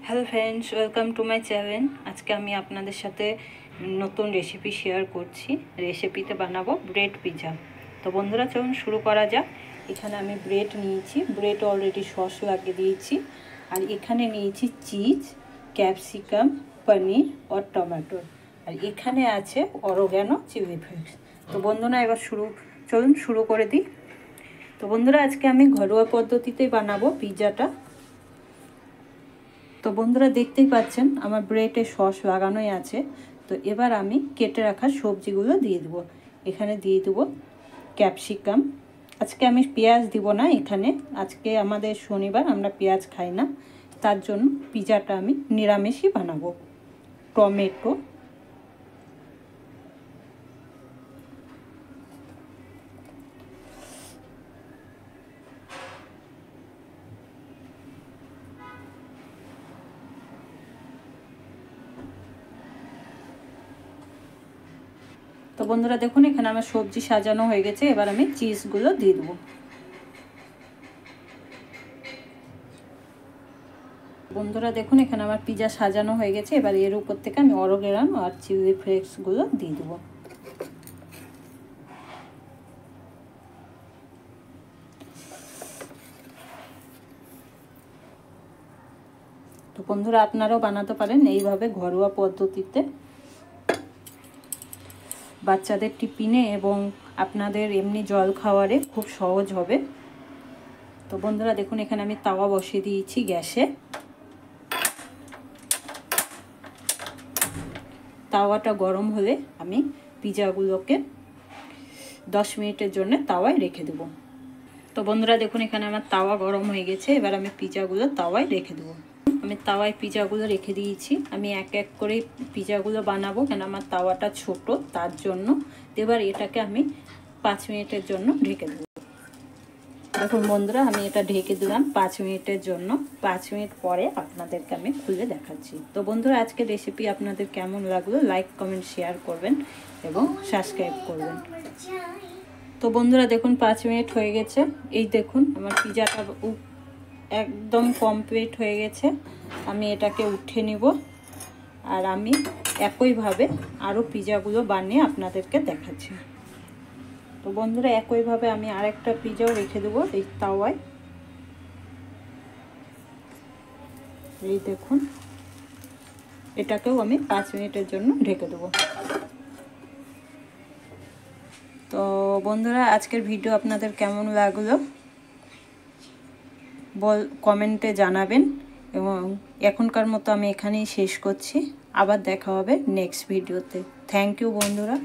Hello friends, welcome to my channel. আজকে আমি আপনাদের সাথে নতুন রেসিপি শেয়ার করছি। রেসিপিতে বানাবো ব্রেড পিৎজা। তো বন্ধুরা, চলুন শুরু করা যাক। এখানে আমি ব্রেড নিয়েছি, ব্রেড অলরেডি সস লাগিয়ে দিয়েছি। আর এখানে নিয়েছি চিজ, ক্যাপসিকাম, পনির আর টমেটো। আর এখানে আছে অরগ্যানো, চিলি ফ্লেক্স। তো বন্ধুরা, এবার চলুন শুরু করে দিই। তো বন্ধুরা, আজকে আমি ঘরোয়া পদ্ধতিতেই বানাবো পিৎজাটা। তো বন্ধুরা, দেখতেই পাচ্ছেন আমার ব্রেডে সস লাগানোই আছে। তো এবার আমি কেটে রাখা সবজিগুলো দিয়ে দেবো। এখানে দিয়ে দেবো ক্যাপসিকাম। আজকে আমি পেঁয়াজ দিব না এখানে, আজকে আমাদের শনিবার, আমরা পেঁয়াজ খাই না, তার জন্য পিৎজাটা আমি নিরামিষই বানাবো। টমেটো, তো বন্ধুরা দেখুন, এখানে আমার সবজি সাজানো হয়ে গেছে। এবার আমি চিজগুলো দিয়ে দেবো। বন্ধুরা দেখুন, এখানে আমার পিৎজা সাজানো হয়ে গেছে। এবার এর উপর থেকে আমি অরগ্যানো আর চিলি ফ্লেক্সগুলো দিয়ে দেবো। তো বন্ধুরা, আপনারাও বানাতে পারেন এইভাবে ঘরোয়া পদ্ধতিতে। বাচ্চাদের টিফিনে এবং আপনাদের এমনি জল খাওয়ারে খুব সহজ হবে। তো বন্ধুরা দেখুন, এখানে আমি তাওয়া বসিয়ে দিয়েছি গ্যাসে। তাওয়াটা গরম হলে আমি পিৎজাগুলোকে 10 মিনিটের জন্য তাওয়ায় রেখে দেব। তো বন্ধুরা দেখুন, এখানে আমার তাওয়া গরম হয়ে গেছে। এবার আমি পিৎজাগুলো তাওয়ায় রেখে দেবো। আমি তাওয়ায় পিৎজাগুলো রেখে দিয়েছি। আমি এক এক করে পিৎজাগুলো বানাবো, কেন আমার তাওয়াটা ছোট, তার জন্য। এবার এটাকে আমি 5 মিনিটের জন্য ঢেকে দেবো। দেখুন বন্ধুরা, আমি এটা ঢেকে দিলাম 5 মিনিটের জন্য। 5 মিনিট পরে আপনাদেরকে আমি খুলে দেখাচ্ছি। তো বন্ধুরা, আজকের রেসিপি আপনাদের কেমন লাগলো লাইক, কমেন্ট, শেয়ার করবেন এবং সাবস্ক্রাইব করবেন। তো বন্ধুরা দেখুন, 5 মিনিট হয়ে গেছে। এই দেখুন আমার পিৎজাটা একদম কমপ্লিট হয়ে গেছে। আমি এটাকে উঠে নিব। আর আমি একইভাবে আরও পিৎজাগুলো বানিয়ে আপনাদেরকে দেখাচ্ছি। তো বন্ধুরা, একইভাবে আমি আরেকটা পিৎজাও রেখে দেবো এই তাওয়ায়। এই দেখুন, এটাকেও আমি 5 মিনিটের জন্য ঢেকে দেবো। তো বন্ধুরা, আজকের ভিডিও আপনাদের কেমন লাগলো কমেন্টে জানাবেন। এবং এখনকার মতো আমি এখানেই শেষ করছি। আবার দেখা হবে নেক্সট ভিডিওতে। থ্যাংক ইউ বন্ধুরা।